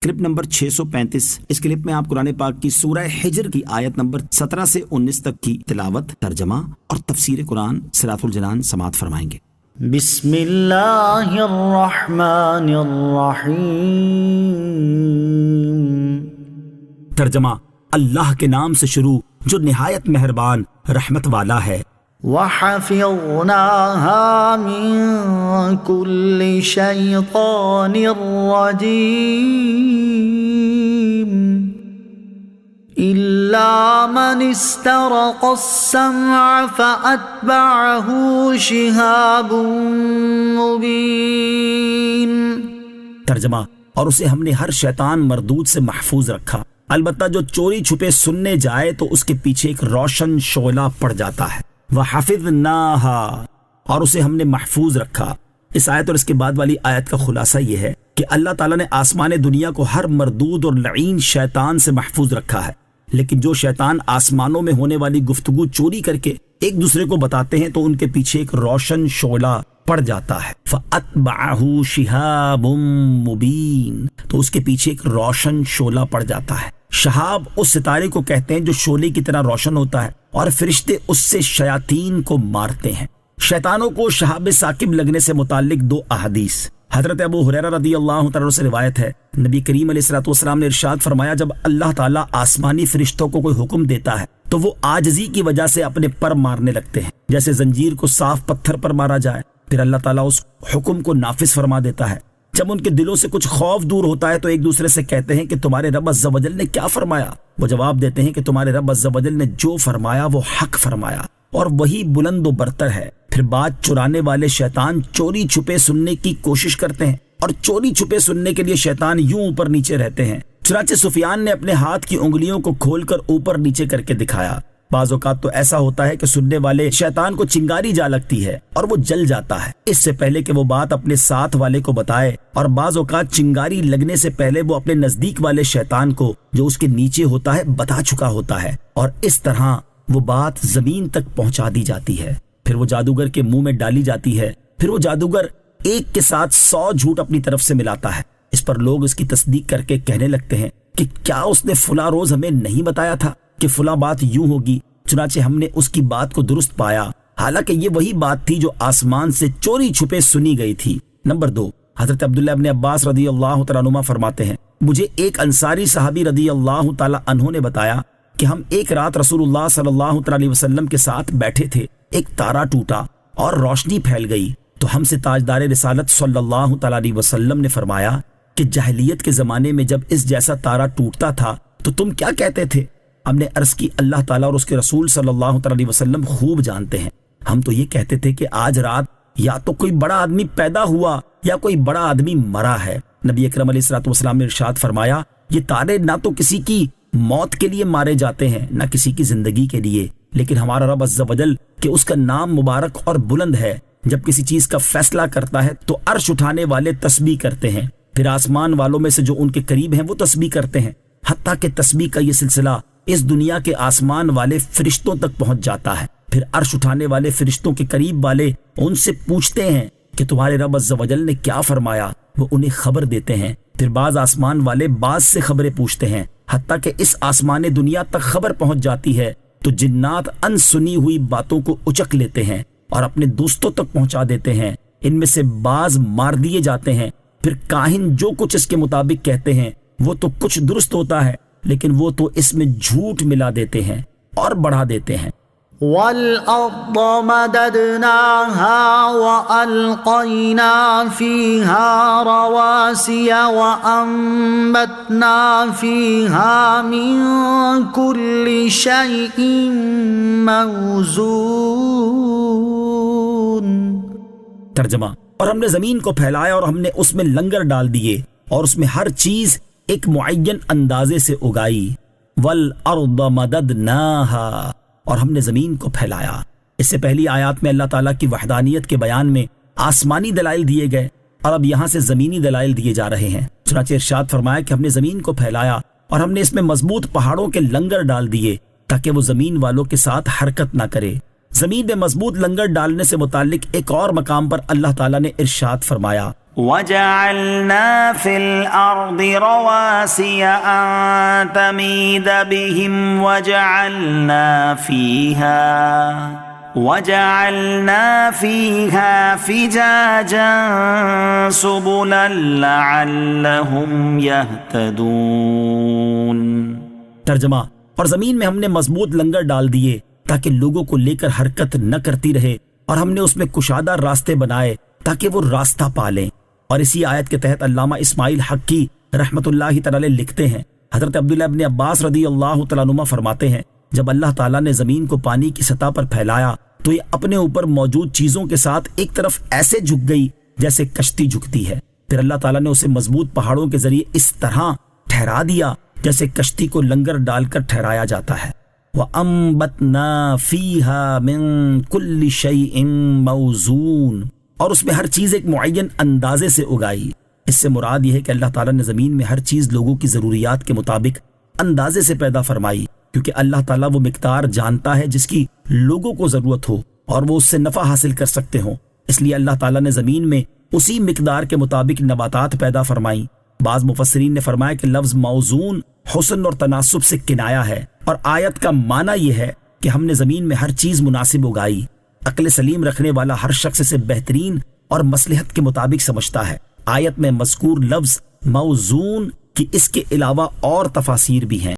Clip number 635۔ اس clip میں آپ قرآن پاک کی سورہ حجر کی آیت نمبر 17 سے 19 تک کی تلاوت، ترجمہ اور تفسیر قرآن صراط الجنان سماعت فرمائیں گے۔ بسم اللہ الرحمن الرحیم۔ ترجمہ، اللہ کے نام سے شروع جو نہایت مہربان رحمت والا ہے۔ وَحَفِظْنَاهَا مِن كُلِّ شَيْطَانٍ رَّجِيمٍ إِلَّا مَنِ اسْتَرَقَ السَّمْعَ فَأَتْبَعَهُ شِهَابٌ مُّبِينٌ۔ ترجمہ، اور اسے ہم نے ہر شیطان مردود سے محفوظ رکھا، البتہ جو چوری چھپے سننے جائے تو اس کے پیچھے ایک روشن شعلہ پڑ جاتا ہے۔ وَحَفِظْنَاهَا، اور اسے ہم نے محفوظ رکھا۔ اس آیت اور اس کے بعد والی آیت کا خلاصہ یہ ہے کہ اللہ تعالیٰ نے آسمان دنیا کو ہر مردود اور لعین شیطان سے محفوظ رکھا ہے، لیکن جو شیطان آسمانوں میں ہونے والی گفتگو چوری کر کے ایک دوسرے کو بتاتے ہیں تو ان کے پیچھے ایک روشن شعلہ پڑ جاتا ہے۔ فَأَتْبَعَهُ شِهَابٌ مُّبِينٌ، تو اس کے پیچھے ایک روشن شعلہ پڑ جاتا ہے۔ شہاب اس ستارے کو کہتے ہیں جو شعلے کی طرح روشن ہوتا ہے، اور فرشتے اس سے شیاطین کو مارتے ہیں۔ شیطانوں کو شہاب ثاقب لگنے سے متعلق دو احادیث حضرت ابو ہریرہ رضی اللہ تعالیٰ سے روایت ہے، نبی کریم علیہ الصلوۃ والسلام نے ارشاد فرمایا، جب اللہ تعالیٰ آسمانی فرشتوں کو کوئی حکم دیتا ہے تو وہ عاجزی کی وجہ سے اپنے پر مارنے لگتے ہیں، جیسے زنجیر کو صاف پتھر پر مارا جائے۔ پھر اللہ تعالیٰ اس حکم کو نافذ فرما دیتا ہے۔ جب ان کے دلوں سے کچھ خوف دور ہوتا ہے تو ایک دوسرے سے کہتے ہیں کہ تمہارے رب عز و جل نے کیا فرمایا؟ وہ جواب دیتے ہیں کہ تمہارے رب عز و جل نے جو فرمایا وہ حق فرمایا، اور وہی بلند و برتر ہے۔ پھر بات چرانے والے شیطان چوری چھپے سننے کی کوشش کرتے ہیں، اور چوری چھپے سننے کے لیے شیطان یوں اوپر نیچے رہتے ہیں۔ چنانچہ سفیان نے اپنے ہاتھ کی انگلیوں کو کھول کر اوپر نیچے کر کے دکھایا۔ بعض اوقات تو ایسا ہوتا ہے کہ سننے والے شیطان کو چنگاری جا لگتی ہے اور وہ جل جاتا ہے اس سے پہلے کہ وہ بات اپنے ساتھ والے کو بتائے، اور بعض اوقات چنگاری لگنے سے پہلے وہ اپنے نزدیک والے شیطان کو جو اس کے نیچے ہوتا ہے بتا چکا ہوتا ہے، اور اس طرح وہ بات زمین تک پہنچا دی جاتی ہے۔ پھر وہ جادوگر کے منہ میں ڈالی جاتی ہے۔ پھر وہ جادوگر ایک کے ساتھ 100 جھوٹ اپنی طرف سے ملاتا ہے۔ اس پر لوگ اس کی تصدیق کر کے کہنے لگتے ہیں کہ کیا اس نے فلاں روز ہمیں نہیں بتایا تھا کہ فلاں بات یوں ہوگی؟ چنانچہ ہم نے اس کی بات کو درست پایا، حالانکہ یہ وہی بات تھی جو آسمان سے چوری چھپے سنی گئی تھی۔ نمبر 2، حضرت عبداللہ ابن عباس رضی اللہ تعالیٰ عنہما فرماتے ہیں، مجھے ایک انصاری صحابی رضی اللہ تعالیٰ عنہ نے بتایا کہ ہم ایک رات رسول اللہ صلی اللہ تعالیٰ علیہ وسلم کے ساتھ بیٹھے تھے، ایک تارا ٹوٹا اور روشنی پھیل گئی، تو ہم سے تاجدار رسالت صلی اللہ تعالیٰ علیہ وسلم نے فرمایا کہ جاہلیت کے زمانے میں جب اس جیسا تارا ٹوٹتا تھا تو تم کیا کہتے تھے؟ ہم نے عرض کی، اللہ تعالیٰ اور اس کے رسول صلی اللہ تعالیٰ علیہ وسلم خوب جانتے ہیں۔ ہم تو یہ کہتے تھے کہ آج رات یا تو کوئی بڑا آدمی پیدا ہوا یا کوئی بڑا آدمی مرا ہے۔ نبی اکرم علیہ الصلوۃ والسلام نے ارشاد فرمایا، یہ تارے نہ تو کسی کی موت کے لیے مارے جاتے ہیں نہ کسی کی زندگی کے لیے، لیکن ہمارا رب عز و جل کہ اس کا نام مبارک اور بلند ہے، جب کسی چیز کا فیصلہ کرتا ہے تو عرش اٹھانے والے تسبیح کرتے ہیں، پھر آسمان والوں میں سے جو ان کے قریب ہیں وہ تسبیح کرتے ہیں، حتیٰ کہ تسبیح کا یہ سلسلہ اس دنیا کے آسمان والے فرشتوں تک پہنچ جاتا ہے۔ پھر عرش اٹھانے والے فرشتوں کے قریب والے ان سے پوچھتے ہیں کہ تمہارے رب عز و جل نے کیا فرمایا، وہ انہیں خبر دیتے ہیں۔ پھر بعض آسمان والے بعض سے خبریں پوچھتے ہیں، حتیٰ کہ اس آسمان دنیا تک خبر پہنچ جاتی ہے تو جنات ان سنی ہوئی باتوں کو اچک لیتے ہیں اور اپنے دوستوں تک پہنچا دیتے ہیں۔ ان میں سے بعض مار دیے جاتے ہیں۔ پھر کاہن جو کچھ اس کے مطابق کہتے ہیں وہ تو کچھ درست ہوتا ہے، لیکن وہ تو اس میں جھوٹ ملا دیتے ہیں اور بڑھا دیتے ہیں۔ وَالْأَرْضَ مَدَدْنَاهَا وَأَلْقَيْنَا فِيهَا رَوَاسِيَ وَأَنبَتْنَا فِيهَا مِن كُلِّ شَيْءٍ مَّوْزُونٍ۔ ترجمہ، اور ہم نے زمین کو پھیلایا اور ہم نے اس میں لنگر ڈال دیے اور اس میں ہر چیز ایک معین اندازے سے اگائی۔ وَالْأَرْضَ مَدَدْنَاهَا، اور ہم نے زمین کو پھیلایا۔ اس سے پہلی آیات میں اللہ تعالیٰ کی وحدانیت کے بیان میں آسمانی دلائل دیے گئے، اور اب یہاں سے زمینی دلائل دیے جا رہے ہیں۔ چنانچہ ارشاد فرمایا کہ ہم نے زمین کو پھیلایا اور ہم نے اس میں مضبوط پہاڑوں کے لنگر ڈال دیے تاکہ وہ زمین والوں کے ساتھ حرکت نہ کرے۔ زمین میں مضبوط لنگر ڈالنے سے متعلق ایک اور مقام پر اللہ تعالیٰ نے ارشاد فرمایا، وَجَعَلْنَا فِي الْأَرْضِ رَوَاسِيَ أَن تَمِيدَ بِهِمْ وَجَعَلْنَا فِيهَا فِجَاجًا سُبُلًا لَعَلَّهُمْ يَهْتَدُونَ۔ ترجمہ: اور زمین میں ہم نے مضبوط لنگر ڈال دیے تاکہ لوگوں کو لے کر حرکت نہ کرتی رہے، اور ہم نے اس میں کشادہ راستے بنائے تاکہ وہ راستہ پالیں۔ اور اسی آیت کے تحت علامہ اسماعیل حقی رحمۃ اللہ تعالی لکھتے ہیں، حضرت عبداللہ ابن عباس رضی اللہ تعالیٰ عنہما فرماتے ہیں، جب اللہ تعالیٰ نے زمین کو پانی کی سطح پر پھیلایا تو یہ اپنے اوپر موجود چیزوں کے ساتھ ایک طرف ایسے جھک گئی جیسے کشتی جھکتی ہے۔ پھر اللہ تعالیٰ نے اسے مضبوط پہاڑوں کے ذریعے اس طرح ٹھہرا دیا جیسے کشتی کو لنگر ڈال کر ٹھہرایا جاتا ہے۔ وَأَنبَتْنَا فِيهَا مِن كُلِّ شَيْءٍ مَوْزُونٍ، اور اس میں ہر چیز ایک معین اندازے سے اگائی۔ اس سے مراد یہ ہے کہ اللہ تعالیٰ نے زمین میں ہر چیز لوگوں کی ضروریات کے مطابق اندازے سے پیدا فرمائی، کیونکہ اللہ تعالیٰ وہ مقدار جانتا ہے جس کی لوگوں کو ضرورت ہو اور وہ اس سے نفع حاصل کر سکتے ہوں۔ اس لیے اللہ تعالیٰ نے زمین میں اسی مقدار کے مطابق نباتات پیدا فرمائیں۔ بعض مفسرین نے فرمایا کہ لفظ موزون حسن اور تناسب سے کنایا ہے، اور آیت کا معنی یہ ہے کہ ہم نے زمین میں ہر چیز مناسب اگائی۔ عقل سلیم رکھنے والا ہر شخص اسے بہترین اور مصلحت کے مطابق سمجھتا ہے۔ آیت میں مذکور لفظ موزون کی اس کے علاوہ اور تفاسیر بھی ہیں۔